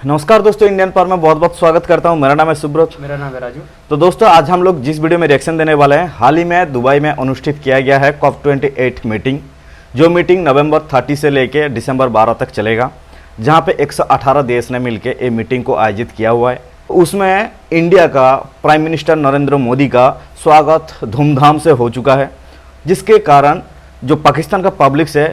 नमस्कार दोस्तों, Indian power में बहुत बहुत स्वागत करता हूं। मेरा नाम है सुब्रत। मेरा नाम है राजू। तो दोस्तों, आज हम लोग जिस वीडियो में रिएक्शन देने वाले हैं, हाल ही में दुबई में अनुष्ठित किया गया है COP28 मीटिंग, जो मीटिंग नवंबर 30 से लेकर दिसंबर 12 तक चलेगा, जहां पे 118 देश ने मिलकर ये मीटिंग को आयोजित किया हुआ है। उसमें इंडिया का प्राइम मिनिस्टर नरेंद्र मोदी का स्वागत धूमधाम से हो चुका है, जिसके कारण जो पाकिस्तान का पब्लिक है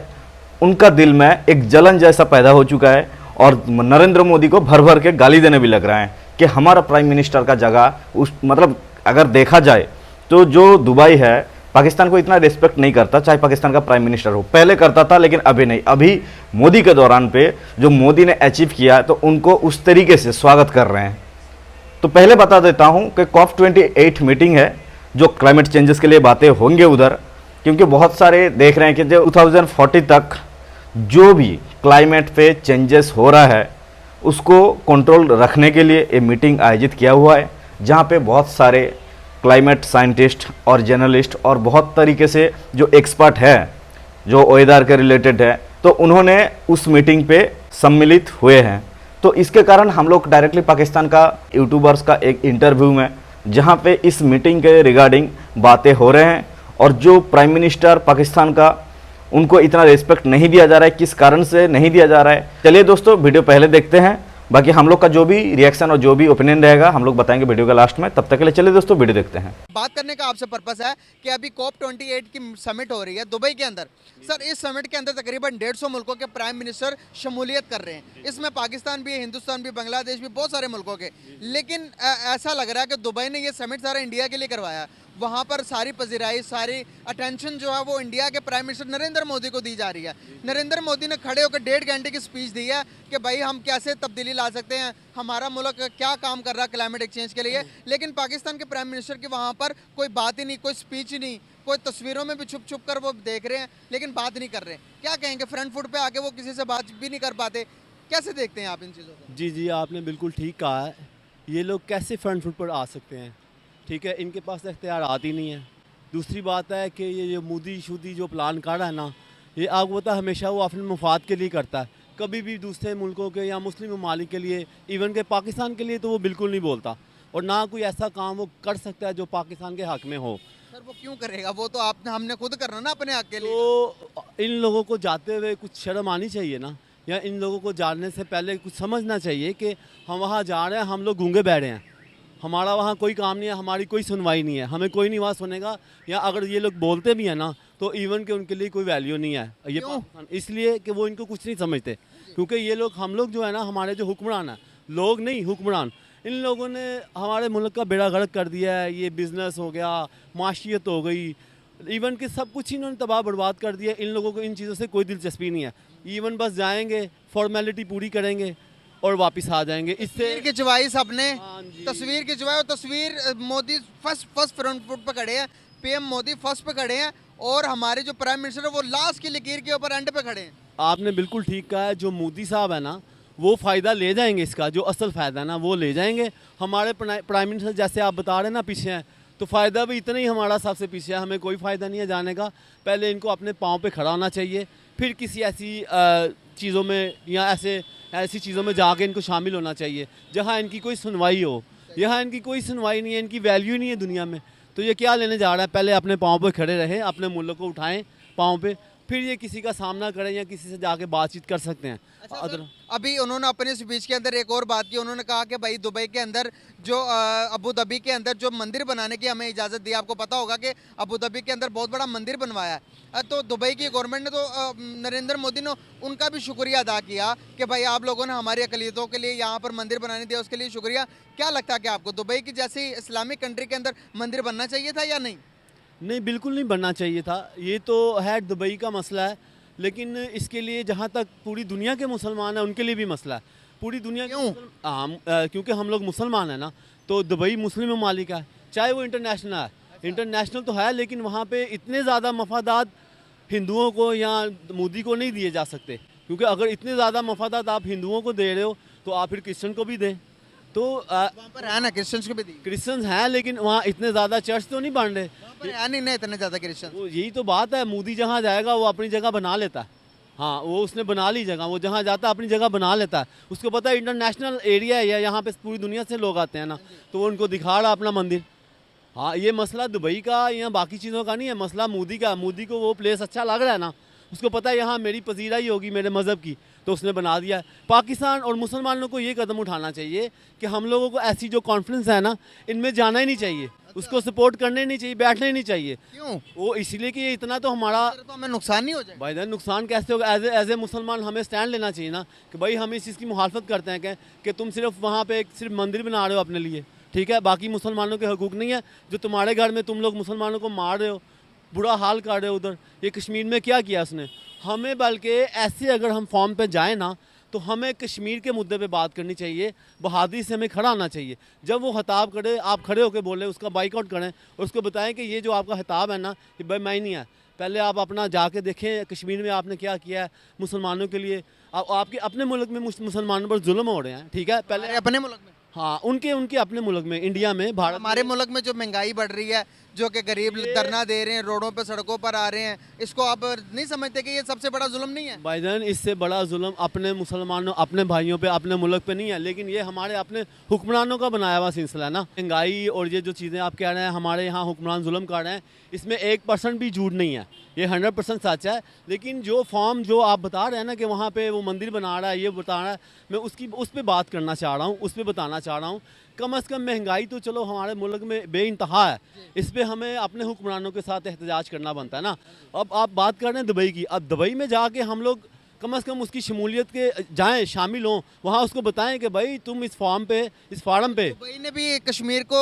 उनका दिल में एक जलन जैसा पैदा हो चुका है और नरेंद्र मोदी को भर भर के गाली देने भी लग रहा है कि हमारा प्राइम मिनिस्टर का जगह उस मतलब अगर देखा जाए तो जो दुबई है पाकिस्तान को इतना रिस्पेक्ट नहीं करता, चाहे पाकिस्तान का प्राइम मिनिस्टर हो। पहले करता था लेकिन अभी नहीं। अभी मोदी के दौरान पे जो मोदी ने अचीव किया तो उनको उस तरीके से स्वागत कर रहे हैं। तो पहले बता देता हूँ कि COP28 मीटिंग है जो क्लाइमेट चेंजेस के लिए बातें होंगे उधर, क्योंकि बहुत सारे देख रहे हैं कि जो 2040 तक जो भी क्लाइमेट पे चेंजेस हो रहा है उसको कंट्रोल रखने के लिए ये मीटिंग आयोजित किया हुआ है, जहाँ पे बहुत सारे क्लाइमेट साइंटिस्ट और जर्नलिस्ट और बहुत तरीके से जो एक्सपर्ट है जो वेदर के रिलेटेड है, तो उन्होंने उस मीटिंग पे सम्मिलित हुए हैं। तो इसके कारण हम लोग डायरेक्टली पाकिस्तान का यूट्यूबर्स का एक इंटरव्यू में, जहाँ पे इस मीटिंग के रिगार्डिंग बातें हो रहे हैं और जो प्राइम मिनिस्टर पाकिस्तान का उनको इतना रिस्पेक्ट नहीं दिया जा रहा है, किस कारण से नहीं दिया जा रहा है। चलिए दोस्तों, वीडियो पहले देखते हैं, बाकी हम लोग का जो भी रिएक्शन और जो भी ओपिनियन रहेगा हम लोग बताएंगे वीडियो के लास्ट में। तब तक के लिए चलिए दोस्तों वीडियो देखते हैं। बात करने का आपसे पर्पस है कि अभी COP28 की समिट हो रही है दुबई के अंदर। सर, इस समिट के अंदर तकरीबन 150 मुल्कों के प्राइम मिनिस्टर शमूलियत कर रहे हैं। इसमें पाकिस्तान भी है, हिंदुस्तान भी, बांग्लादेश भी, बहुत सारे मुल्कों के। लेकिन ऐसा लग रहा है कि दुबई ने ये समिट सारा इंडिया के लिए करवाया। वहाँ पर सारी पजीराई, सारी अटेंशन जो है वो इंडिया के प्राइम मिनिस्टर नरेंद्र मोदी को दी जा रही है। नरेंद्र मोदी ने खड़े होकर 1.5 घंटे की स्पीच दी है कि भाई हम कैसे तब्दीली ला सकते हैं, हमारा मुल्क क्या काम कर रहा है क्लाइमेट एक्सचेंज के लिए। लेकिन पाकिस्तान के प्राइम मिनिस्टर की वहाँ पर कोई बात ही नहीं, कोई स्पीच ही नहीं, कोई तस्वीरों में भी छुप छुप कर वो देख रहे हैं लेकिन बात नहीं कर रहे। क्या कहेंगे, फ्रंट फुट पे आके वो किसी से बात भी नहीं कर पाते। कैसे देखते हैं आप इन चीज़ों को? जी, आपने बिल्कुल ठीक कहा है। ये लोग कैसे फ्रंट फुट पर आ सकते हैं? ठीक है, इनके पास इख्तियार आती नहीं है। दूसरी बात है कि ये मोदी शुदी जो प्लान कर रहा है ना, ये आपको पता हमेशा वो अपने मुफाद के लिए करता है। कभी भी दूसरे मुल्कों के या मुस्लिम ममालिक के लिए, इवन के पाकिस्तान के लिए तो वो बिल्कुल नहीं बोलता, और ना कोई ऐसा काम वो कर सकता है जो पाकिस्तान के हक़ में हो। सर, वो क्यों करेगा? वो तो हमने खुद करना ना अपने हक़ के लिए। तो इन लोगों को जाते हुए कुछ शर्म आनी चाहिए ना, या इन लोगों को जाने से पहले कुछ समझना चाहिए कि हम वहाँ जा रहे हैं, हम लोग गूंगे बैठे हैं, हमारा वहाँ कोई काम नहीं है, हमारी कोई सुनवाई नहीं है, हमें कोई नहीं वहाँ सुनेगा। या अगर ये लोग बोलते भी हैं ना तो इवन के उनके लिए कोई वैल्यू नहीं है। ये इसलिए कि वो इनको कुछ नहीं समझते, क्योंकि ये लोग, हम लोग जो है ना, हमारे जो हुक्मरान है, लोग नहीं हुक्मरान, इन लोगों ने हमारे मुल्क का बेड़ा गर्क कर दिया है। ये बिज़नेस हो गया, माशियत हो गई, इवन के सब कुछ इन्होंने तबाह बर्बाद कर दिया। इन लोगों को इन चीज़ों से कोई दिलचस्पी नहीं है। इवन बस जाएंगे, फॉर्मेलिटी पूरी करेंगे और वापस आ जाएंगे। इससे तस्वीर खिंचवाई सबने, तस्वीर खिंचवाई, और तस्वीर मोदी फर्स्ट फ्रंट फुट पे खड़े हैं, PM मोदी फर्स्ट पे खड़े हैं, और हमारे जो प्राइम मिनिस्टर है वो लास्ट की लकीर के ऊपर एंड पे खड़े हैं। आपने बिल्कुल ठीक कहा है। जो मोदी साहब है ना, वो फ़ायदा ले जाएंगे, इसका जो असल फ़ायदा है ना वो ले जाएंगे। हमारे प्राइम मिनिस्टर जैसे आप बता रहे हैं ना पीछे हैं, तो फ़ायदा भी इतना ही हमारा सबसे पीछे है। हमें कोई फ़ायदा नहीं है जाने का। पहले इनको अपने पाँव पे खड़ा होना चाहिए, फिर किसी ऐसी चीज़ों में या ऐसी चीज़ों में जाके इनको शामिल होना चाहिए जहाँ इनकी कोई सुनवाई हो। यहाँ इनकी कोई सुनवाई नहीं है, इनकी वैल्यू नहीं है दुनिया में। तो ये क्या लेने जा रहा है? पहले अपने पाँव पे खड़े रहें, अपने मुल्क को उठाएं पाँव पे, फिर ये किसी का सामना करें या किसी से जाके बातचीत कर सकते हैं। अच्छा, अभी उन्होंने अपने स्पीच के अंदर एक और बात की। उन्होंने कहा कि भाई दुबई के अंदर जो अबू धाबी के अंदर जो मंदिर बनाने की हमें इजाज़त दी। आपको पता होगा कि अबू धाबी के अंदर बहुत बड़ा मंदिर बनवाया है। तो दुबई की गवर्नमेंट ने तो नरेंद्र मोदी ने उनका भी शुक्रिया अदा किया कि भाई आप लोगों ने हमारी अक़लियतों के लिए यहाँ पर मंदिर बनाने दिया, उसके लिए शुक्रिया। क्या लगता है कि आपको दुबई की जैसी इस्लामिक कंट्री के अंदर मंदिर बनना चाहिए था या नहीं? नहीं, बिल्कुल नहीं बनना चाहिए था। ये तो है दुबई का मसला है, लेकिन इसके लिए जहाँ तक पूरी दुनिया के मुसलमान हैं उनके लिए भी मसला है। पूरी दुनिया क्यों? क्योंकि हम लोग मुसलमान हैं ना, तो दुबई मुस्लिम ममालिक है, चाहे वो इंटरनेशनल है। इंटरनेशनल तो है, लेकिन वहाँ पे इतने ज़्यादा मफादात हिंदुओं को या मोदी को नहीं दिए जा सकते, क्योंकि अगर इतने ज़्यादा मफादात आप हिंदुओं को दे रहे हो तो आप फिर क्रिश्चियन को भी दें। तो वहाँ पर है ना, क्रिश्चियंस को भी दी। क्रिश्चियन हैं, लेकिन वहाँ इतने ज़्यादा चर्च तो नहीं बन रहे। वहाँ पर है नहीं ना इतने ज़्यादा क्रिश्चियन। यही तो बात है, मोदी जहाँ जाएगा वो अपनी जगह बना लेता है। हाँ, वो उसने बना ली जगह, वो जहाँ जाता है अपनी जगह बना लेता है। उसको पता है इंटरनेशनल एरिया है, या यहाँ पे पूरी दुनिया से लोग आते हैं ना, तो वो उनको दिखा रहा अपना मंदिर। हाँ, ये मसला दुबई का या बाकी चीज़ों का नहीं है, मसला मोदी का। मोदी को वो प्लेस अच्छा लग रहा है ना, उसको पता है यहाँ मेरी पजीराई होगी मेरे मज़हब की, तो उसने बना दिया है। पाकिस्तान और मुसलमानों को ये कदम उठाना चाहिए कि हम लोगों को ऐसी जो कॉन्फ्रेंस है ना, इनमें जाना ही नहीं चाहिए, उसको सपोर्ट करना ही नहीं चाहिए, बैठना ही नहीं चाहिए। क्यों? वो इसलिए कि ये इतना तो हमारा तो हमें नुकसान नहीं हो जाएगा? भाई नुकसान कैसे होगा? एज ए मुसलमान हमें स्टैंड लेना चाहिए ना कि भाई हम इस चीज़ की मुखालफत करते हैं कि तुम सिर्फ वहाँ पे सिर्फ मंदिर बना रहे हो अपने लिए, ठीक है, बाकी मुसलमानों के हकूक़ नहीं है। जो तुम्हारे घर में तुम लोग मुसलमानों को मार रहे हो, बुरा हाल कर रहे हो उधर, ये कश्मीर में क्या किया उसने? हमें बल्कि ऐसे अगर हम फॉर्म पे जाएँ ना, तो हमें कश्मीर के मुद्दे पे बात करनी चाहिए, बहादुरी से हमें खड़ा आना चाहिए। जब वो खिताब करे, आप खड़े होकर बोले, उसका बाइकआउट करें और उसको बताएं कि ये जो आपका खिताब है ना, कि भाई मैं नहीं है, पहले आप अपना जाके देखें कश्मीर में आपने क्या किया है मुसलमानों के लिए। आपके अपने मुल्क में मुसलमानों पर जुल्म हो रहे हैं, ठीक है, पहले हमारे अपने मुल्क में? हाँ, उनके अपने मुल्क में, इंडिया में, भारत हमारे मुल्क में जो महंगाई बढ़ रही है, जो कि गरीब धरना दे रहे हैं, रोडों पे सड़कों पर आ रहे हैं, इसको आप नहीं समझते कि ये सबसे बड़ा जुल्म नहीं है? भाईजान, इससे बड़ा जुल्म अपने मुसलमानों, अपने भाइयों पे, अपने मुल्क पे नहीं है, लेकिन ये हमारे अपने हुक्मरानों का बनाया हुआ सिलसिला है ना। महंगाई और ये जो चीज़ें आप कह रहे हैं हमारे यहाँ हुक्मरान जुल्म कर रहे हैं, इसमें 1% भी झूठ नहीं है, ये 100% सच है। लेकिन जो फॉर्म जो आप बता रहे हैं ना कि वहाँ पे वो मंदिर बना रहा है, ये बता रहा है, मैं उस पर बात करना चाह रहा हूँ, उस पर बताना चाह रहा हूँ। कम से कम महंगाई तो चलो हमारे मुल्क में बेइंतहा है, इस पर हमें अपने हुक्मरानों के साथ एहतजाज करना बनता है ना। अब आप बात कर रहे हैं दुबई की, अब दुबई में जाके हम लोग कम से कम उसकी शमूलियत के जाएं, शामिल हों, वहाँ उसको बताएं कि भाई तुम इस फार्म पे दुबई ने भी कश्मीर को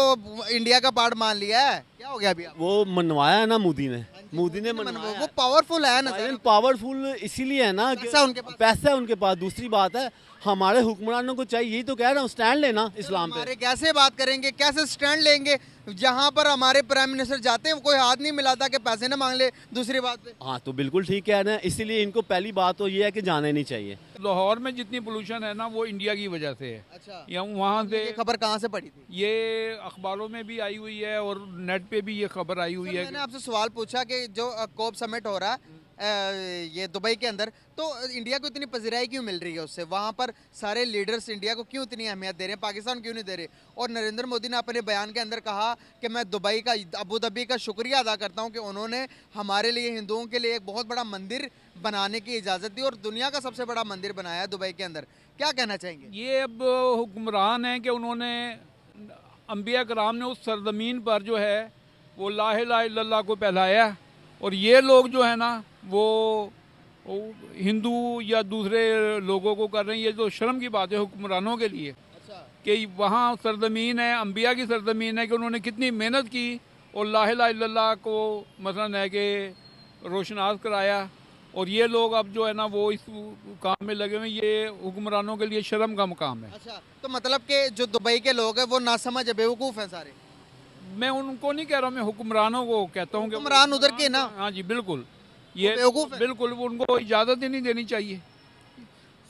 इंडिया का पार्ट मान लिया है, क्या हो गया अभी? वो मनवाया है ना मोदी ने मनवाया। वो पावरफुल है ना सर? पावरफुल इसीलिए है ना कि पैसा उनके पास। पैसा है उनके पास। दूसरी बात है हमारे हुक्मरानों को चाहिए, यही तो कह रहा हूँ, स्टैंड लेना इस्लाम पे। हमारे कैसे बात करेंगे, कैसे स्टैंड लेंगे? जहाँ पर हमारे प्राइम मिनिस्टर जाते हैं कोई हाथ नहीं मिलाता कि पैसे ना मांग ले दूसरी बात पे। हाँ, तो बिल्कुल ठीक कह रहे हैं, इसीलिए इनको पहली बात तो ये है कि जाने नहीं चाहिए। लाहौर में जितनी पोल्यूशन है ना, वो इंडिया की वजह से है। अच्छा, या वहाँ से ये खबर कहाँ से पड़ी थी? ये अखबारों में भी आई हुई है और नेट पे भी ये खबर आई हुई है। मैंने आपसे सवाल पूछा कि जो कोप समिट हो रहा है ये दुबई के अंदर, तो इंडिया को इतनी पजीराई क्यों मिल रही है उससे? वहाँ पर सारे लीडर्स इंडिया को क्यों इतनी अहमियत दे रहे हैं, पाकिस्तान क्यों नहीं दे रहे? और नरेंद्र मोदी ने अपने बयान के अंदर कहा कि मैं दुबई का, अबू धाबी का शुक्रिया अदा करता हूँ कि उन्होंने हमारे लिए, हिंदुओं के लिए एक बहुत बड़ा मंदिर बनाने की इजाज़त दी और दुनिया का सबसे बड़ा मंदिर बनाया है दुबई के अंदर। क्या कहना चाहेंगे? ये अब हुक्मरान हैं कि उन्होंने, अम्बिया कराम ने उस सरजमीन पर जो है वो ला इलाहा इल्लल्लाह को फैलाया, और ये लोग जो है ना वो हिंदू या दूसरे लोगों को कर रहे हैं। ये तो शर्म की बात है हुक्मरानों के लिए कि वहाँ सरजमीन है, अम्बिया की सरजमीन है, कि उन्होंने कितनी मेहनत की और ला इलाहा इल्लल्लाह को मसलन है कि रोशनास कराया, और ये लोग अब जो है ना वो इस काम में लगे हुए हैं। ये हुक्मरानों के लिए शर्म का मुकाम है। अच्छा, तो मतलब कि जो दुबई के लोग हैं वो नासमझ है, बेवकूफ़ हैं सारे? मैं उनको नहीं कह रहा हूँ, मैं हुक्मरानों को कहता हूँ कि हुक्मरान उधर के ना? हाँ जी, बिल्कुल, ये बेवकूफ़ है। बिल्कुल उनको इजाज़त ही नहीं देनी चाहिए।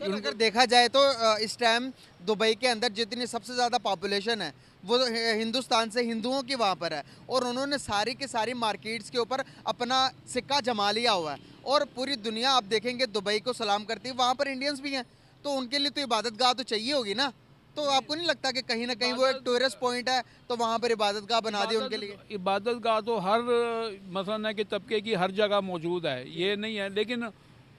सर, अगर देखा जाए तो इस टाइम दुबई के अंदर जितनी सबसे ज़्यादा पॉपुलेशन है वो हिंदुस्तान से, हिंदुओं की वहाँ पर है, और उन्होंने सारी की सारी मार्केट्स के ऊपर अपना सिक्का जमा लिया हुआ है, और पूरी दुनिया आप देखेंगे दुबई को सलाम करती है। वहाँ पर इंडियंस भी हैं, तो उनके लिए तो इबादत गाह तो चाहिए होगी ना? तो आपको नहीं लगता कि कहीं ना कहीं वो एक टूरिस्ट पॉइंट है, तो वहाँ पर इबादत गाह बना दी उनके लिए? इबादत गाह तो हर मसलन है कि तबके की हर जगह मौजूद है, ये नहीं है, लेकिन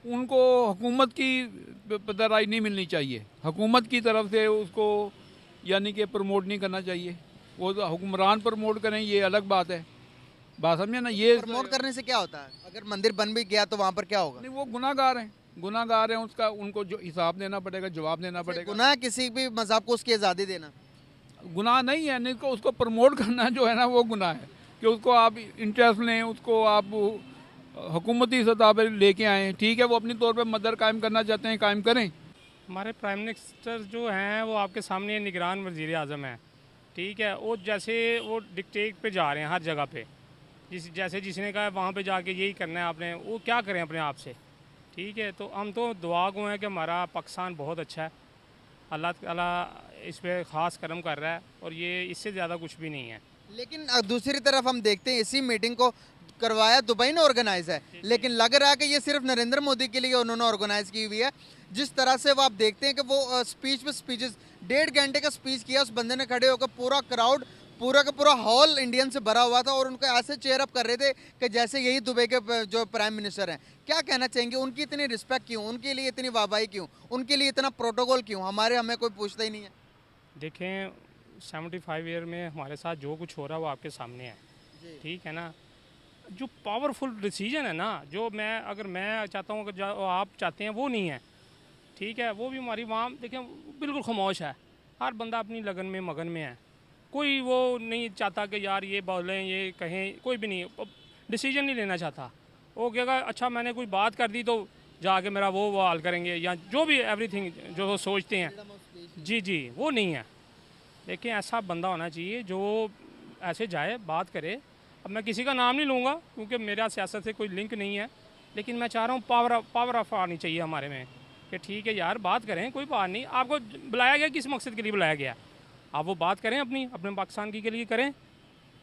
उनको हुकूमत की पतराई नहीं मिलनी चाहिए। हुकूमत की तरफ से उसको यानी कि प्रमोट नहीं करना चाहिए। वो तो हुक्मरान प्रमोट करें, ये अलग बात है। बात समझे ना? ये प्रमोट करने से क्या होता है? अगर मंदिर बन भी गया तो वहाँ पर क्या होगा? नहीं, वो गुनाहगार हैं, उसका उनको जो हिसाब देना पड़ेगा, जवाब देना पड़ेगा। गुनाह किसी भी मज़हब को उसकी आज़ादी देना गुनाह नहीं है, नहीं, उसको प्रमोट करना जो है ना वो गुनाह है, कि उसको आप इंटरेस्ट लें, उसको आप हुकूमती सतह पर लेके आएँ। ठीक है, वो अपनी तौर पर मदर कायम करना चाहते हैं, कायम करें। हमारे प्राइम मिनिस्टर जो हैं वो आपके सामने निगरान वज़ीर आज़म हैं, ठीक है। वो जैसे वो डिक्टेट पे जा रहे हैं हर जगह पे, जैसे जिसने कहा वहाँ पे जाके यही करना है आपने, वो क्या करें अपने आप से, ठीक है। तो हम तो दुआ गो हैं कि हमारा पाकिस्तान बहुत अच्छा है, अल्लाह ताला इस पर ख़ास करम कर रहा है, और ये इससे ज़्यादा कुछ भी नहीं है। लेकिन दूसरी तरफ हम देखते हैं इसी मीटिंग को करवाया दुबई ने ऑर्गेनाइज है, लेकिन लग रहा है कि ये सिर्फ नरेंद्र मोदी के लिए उन्होंने ऑर्गेनाइज की हुई है। जिस तरह से वो आप देखते हैं कि वो स्पीच पे स्पीचेस 1.5 घंटे का स्पीच किया, उस बंदे ने खड़े होकर पूरा क्राउड, पूरा का पूरा हॉल इंडियन से भरा हुआ था और उनको ऐसे चेयर अप कर रहे थे कि जैसे यही दुबई के जो प्राइम मिनिस्टर हैं। क्या कहना चाहेंगे, उनकी इतनी रिस्पेक्ट क्यों, उनके लिए इतनी वाहवाही क्यों, उनके लिए इतना प्रोटोकॉल क्यों? हमें कोई पूछता ही नहीं है। देखें 75 ईयर में हमारे साथ जो कुछ हो रहा है वो आपके सामने है, ठीक है ना। जो पावरफुल डिसीजन है ना, जो अगर मैं चाहता हूँ, अगर जो आप चाहते हैं वो नहीं है, ठीक है। वो भी हमारी वहाँ देखें बिल्कुल खामोश है, हर बंदा अपनी लगन में मगन में है, कोई वो नहीं चाहता कि यार ये बोलें ये कहें, कोई भी नहीं डिसीजन नहीं लेना चाहता। वो कहेगा अच्छा मैंने कोई बात कर दी तो जाके मेरा वो हाल करेंगे, या जो भी एवरीथिंग जो वो सोचते हैं, जी वो नहीं है। देखिए ऐसा बंदा होना चाहिए जो ऐसे जाए बात करे। अब मैं किसी का नाम नहीं लूँगा क्योंकि मेरा सियासत से कोई लिंक नहीं है, लेकिन मैं चाह रहा हूँ पावर ऑफ आनी चाहिए हमारे में कि ठीक है यार बात करें, कोई बात नहीं। आपको बुलाया गया किस मकसद के लिए बुलाया गया, आप वो बात करें अपने पाकिस्तान की के लिए करें।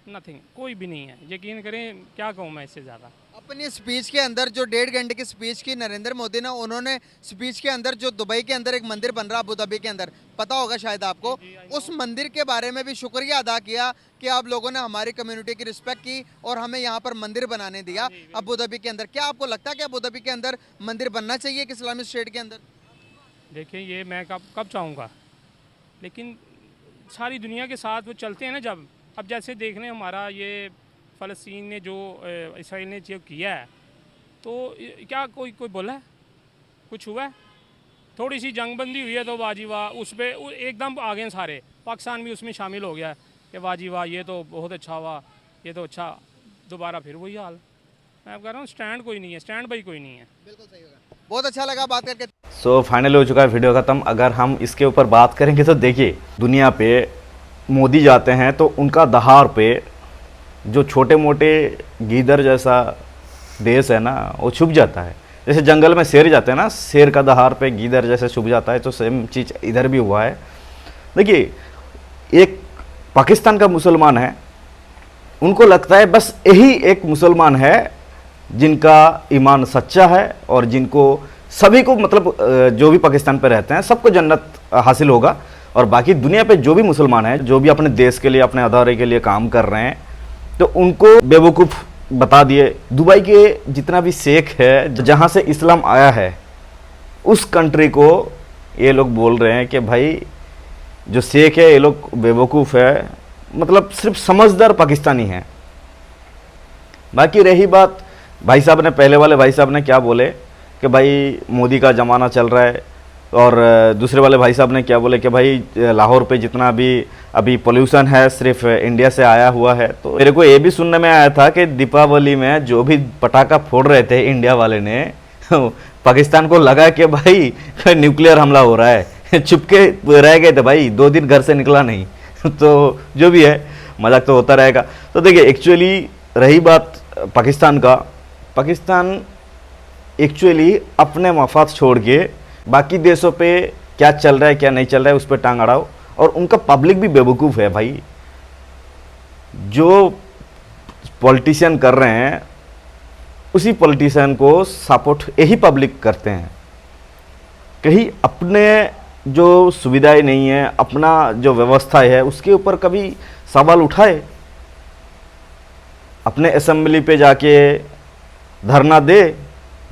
नथिंग, कोई भी नहीं है, यकीन करें। क्या कहूँ मैं इससे ज़्यादा। अपनी स्पीच के अंदर जो 1.5 घंटे की स्पीच की नरेंद्र मोदी ने, उन्होंने स्पीच के अंदर जो दुबई के अंदर एक मंदिर बन रहा अबू धाबी के अंदर, पता होगा शायद आपको, उस मंदिर के बारे में भी शुक्रिया अदा किया कि आप लोगों ने हमारी कम्युनिटी की रिस्पेक्ट की और हमें यहाँ पर मंदिर बनाने दिया अबू धाबी के अंदर। क्या आपको लगता है कि अबू धाबी के अंदर मंदिर बनना चाहिए कि इस्लामिक स्टेट के अंदर? देखिए ये मैं कब चाहूँगा, लेकिन सारी दुनिया के साथ वो चलते हैं ना। जब अब जैसे देख लें हमारा ये फ़लस्तीन ने जो इसराइल ने जो किया है, तो क्या कोई बोला है, कुछ हुआ है? थोड़ी सी जंगबंदी हुई है तो वाजी वाह, उस पर एकदम आ गए सारे, पाकिस्तान भी उसमें शामिल हो गया कि वाजी वाह ये तो बहुत अच्छा हुआ, ये तो अच्छा। दोबारा फिर वही हाल। मैं कह रहा हूँ स्टैंड कोई नहीं है, स्टैंड बाई कोई नहीं है। बिल्कुल सही होगा। बहुत अच्छा लगा बात करके। सो फाइनल हो चुका है वीडियो ख़त्म। अगर हम इसके ऊपर बात करेंगे तो देखिए, दुनिया पे मोदी जाते हैं तो उनका दहाड़ पे जो छोटे मोटे गीदड़ जैसा देश है ना, वो छुप जाता है। जैसे जंगल में शेर जाते हैं ना, शेर का दहाड़ पे गीदड़ जैसे छुप जाता है, तो सेम चीज़ इधर भी हुआ है। देखिए, एक पाकिस्तान का मुसलमान है, उनको लगता है बस यही एक मुसलमान है जिनका ईमान सच्चा है और जिनको सभी को, मतलब जो भी पाकिस्तान पे रहते हैं सबको जन्नत हासिल होगा, और बाकी दुनिया पे जो भी मुसलमान हैं, जो भी अपने देश के लिए, अपने अदारे के लिए काम कर रहे हैं, तो उनको बेवकूफ़ बता दिए। दुबई के जितना भी शेख है, जहाँ से इस्लाम आया है, उस कंट्री को ये लोग बोल रहे हैं कि भाई जो शेख है ये लोग बेवकूफ़ है, मतलब सिर्फ समझदार पाकिस्तानी हैं। बाकी रही बात, भाई साहब ने, पहले वाले भाई साहब ने क्या बोले कि भाई मोदी का ज़माना चल रहा है, और दूसरे वाले भाई साहब ने क्या बोले कि भाई लाहौर पे जितना भी अभी पोल्यूशन है सिर्फ इंडिया से आया हुआ है। तो मेरे को ये भी सुनने में आया था कि दीपावली में जो भी पटाखा फोड़ रहे थे इंडिया वाले ने, पाकिस्तान को लगा कि भाई न्यूक्लियर हमला हो रहा है, चुपके रह गए थे भाई, 2 दिन घर से निकला नहीं। तो जो भी है, मजाक तो होता रहेगा। तो देखिए, एक्चुअली रही बात पाकिस्तान का, पाकिस्तान एक्चुअली अपने मफाद छोड़ के बाकी देशों पे क्या चल रहा है क्या नहीं चल रहा है उस पर टांग अड़ाओ, और उनका पब्लिक भी बेवकूफ़ है भाई। जो पॉलिटिशियन कर रहे हैं उसी पॉलिटिशियन को सपोर्ट यही पब्लिक करते हैं। कहीं अपने जो सुविधाएं नहीं है, अपना जो व्यवस्था है, उसके ऊपर कभी सवाल उठाए, अपने असेंबली पे जाके धरना दे।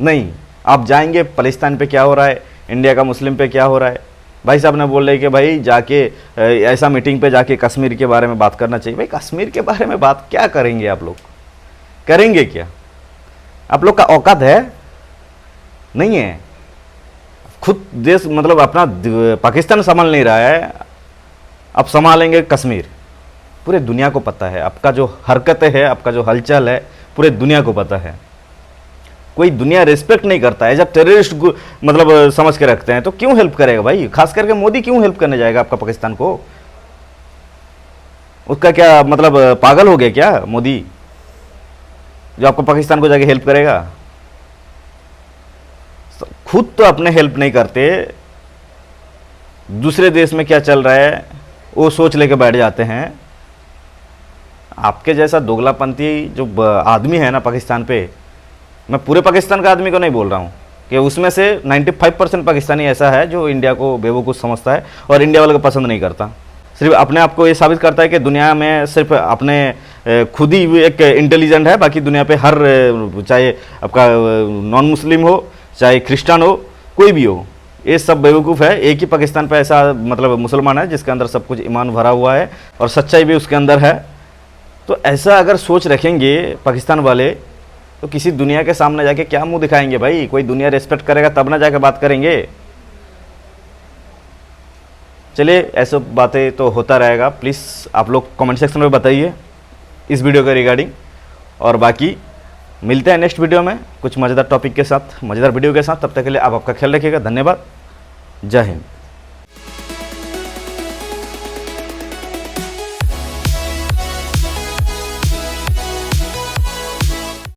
नहीं, आप जाएंगे पाकिस्तान पे क्या हो रहा है, इंडिया का मुस्लिम पे क्या हो रहा है। भाई साहब ने बोल रहे कि भाई जाके ऐसा मीटिंग पे जाके कश्मीर के बारे में बात करना चाहिए। भाई कश्मीर के बारे में बात क्या करेंगे आप लोग, करेंगे क्या? आप लोग का औकात है नहीं है। खुद देश, मतलब अपना पाकिस्तान संभाल नहीं रहा है, अब संभालेंगे कश्मीर। पूरे दुनिया को पता है आपका जो हरकतें है, आपका जो हलचल है, पूरे दुनिया को पता है। कोई दुनिया रिस्पेक्ट नहीं करता है, जब टेररिस्ट मतलब समझ के रखते हैं, तो क्यों हेल्प करेगा भाई? खास करके मोदी क्यों हेल्प करने जाएगा आपका पाकिस्तान को? उसका क्या मतलब, पागल हो गया क्या मोदी जो आपको पाकिस्तान को जाके हेल्प करेगा? खुद तो अपने हेल्प नहीं करते, दूसरे देश में क्या चल रहा है वो सोच लेके बैठ जाते हैं। आपके जैसा दोगलापंथी जो आदमी है ना पाकिस्तान पे, मैं पूरे पाकिस्तान का आदमी को नहीं बोल रहा हूँ, कि उसमें से 95% पाकिस्तानी ऐसा है जो इंडिया को बेवकूफ़ समझता है और इंडिया वाले को पसंद नहीं करता। सिर्फ अपने आप को ये साबित करता है कि दुनिया में सिर्फ अपने खुद ही एक इंटेलिजेंट है, बाकी दुनिया पे हर चाहे आपका नॉन मुस्लिम हो चाहे क्रिश्चियन हो कोई भी हो, ये सब बेवकूफ़ है। एक ही पाकिस्तान पे ऐसा मतलब मुसलमान है जिसके अंदर सब कुछ ईमान भरा हुआ है और सच्चाई भी उसके अंदर है। तो ऐसा अगर सोच रखेंगे पाकिस्तान वाले तो किसी दुनिया के सामने जाके क्या मुंह दिखाएंगे भाई? कोई दुनिया रिस्पेक्ट करेगा तब ना जाके बात करेंगे। चलिए ऐसे बातें तो होता रहेगा, प्लीज़ आप लोग कमेंट सेक्शन में बताइए इस वीडियो के रिगार्डिंग। और बाकी मिलते हैं नेक्स्ट वीडियो में कुछ मज़ेदार टॉपिक के साथ, मज़ेदार वीडियो के साथ। तब तक के लिए आप आपका ख्याल रखिएगा। धन्यवाद। जय हिंद।